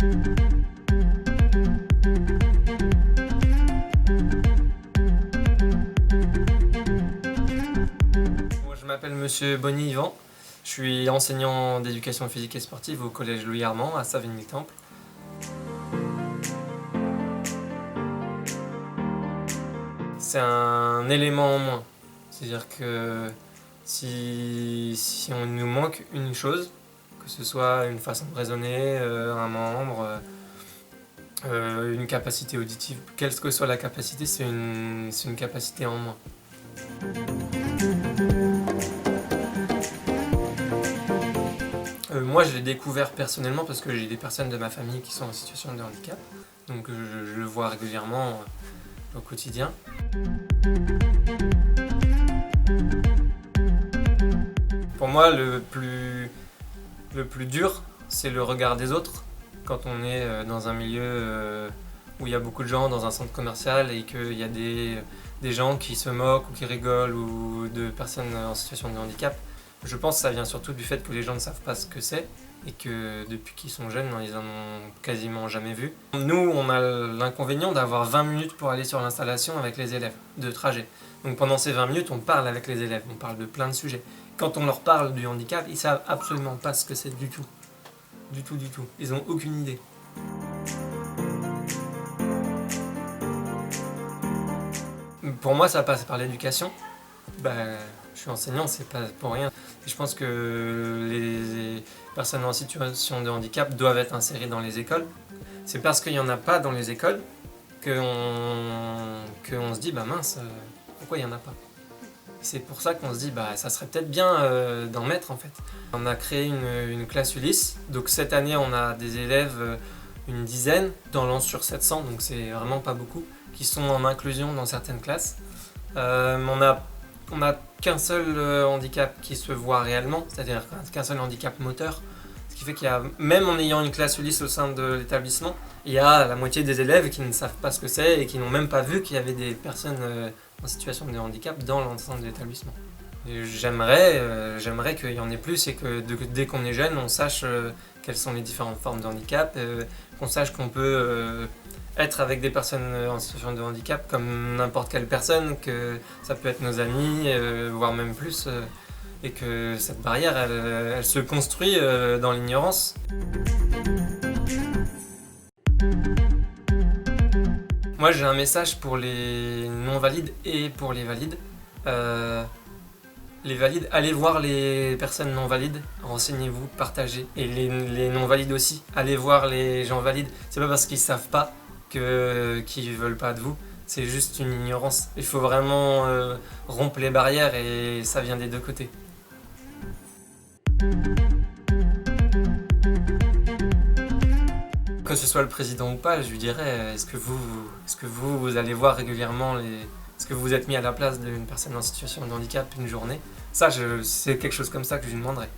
Je m'appelle Monsieur Bonny Yvan, je suis enseignant d'éducation physique et sportive au collège Louis Armand à Savigny-Temple. C'est un élément en moins, c'est-à-dire que si on nous manque une chose, que ce soit une façon de raisonner, un membre, une capacité auditive, quelle que soit la capacité, c'est une capacité en moins. Moi, je l'ai découvert personnellement parce que j'ai des personnes de ma famille qui sont en situation de handicap, donc je le vois régulièrement au quotidien. Pour moi, le plus dur, c'est le regard des autres. Quand on est dans un milieu où il y a beaucoup de gens, dans un centre commercial, et qu'il y a des gens qui se moquent ou qui rigolent, ou de personnes en situation de handicap, je pense que ça vient surtout du fait que les gens ne savent pas ce que c'est, et que depuis qu'ils sont jeunes, ils en ont quasiment jamais vu. Nous, on a l'inconvénient d'avoir 20 minutes pour aller sur l'installation avec les élèves, de trajet. Donc pendant ces 20 minutes, on parle avec les élèves, on parle de plein de sujets. Quand on leur parle du handicap, ils savent absolument pas ce que c'est du tout. Du tout. Ils n'ont aucune idée. Pour moi, ça passe par l'éducation. Je suis enseignant, c'est pas pour rien. Je pense que les personnes en situation de handicap doivent être insérées dans les écoles. C'est parce qu'il n'y en a pas dans les écoles qu'on se dit mince, pourquoi il n'y en a pas? C'est pour ça qu'on se dit ça serait peut-être bien d'en mettre en fait. On a créé une classe Ulysse, donc cette année on a des élèves, une dizaine, dans Lens sur 700, donc c'est vraiment pas beaucoup, qui sont en inclusion dans certaines classes. On a qu'un seul handicap qui se voit réellement, c'est-à-dire qu'un seul handicap moteur. Ce qui fait qu'il y a, même en ayant une classe Ulysse au sein de l'établissement, il y a la moitié des élèves qui ne savent pas ce que c'est et qui n'ont même pas vu qu'il y avait des personnes en situation de handicap dans l'ensemble de l'établissement. J'aimerais qu'il y en ait plus et que dès qu'on est jeune, on sache quelles sont les différentes formes de handicap, qu'on sache qu'on peut être avec des personnes en situation de handicap comme n'importe quelle personne, que ça peut être nos amis, voire même plus, et que cette barrière, elle se construit dans l'ignorance. Moi, j'ai un message pour les non-valides et pour les valides. Les valides, allez voir les personnes non-valides, renseignez-vous, partagez. Et les non-valides aussi, allez voir les gens valides. C'est pas parce qu'ils savent pas qu'ils veulent pas de vous, c'est juste une ignorance. Il faut vraiment rompre les barrières et ça vient des deux côtés. Que ce soit le président ou pas, je lui dirais, est-ce que vous allez voir régulièrement est-ce que vous vous êtes mis à la place d'une personne en situation de handicap une journée? Ça, c'est quelque chose comme ça que je lui demanderais.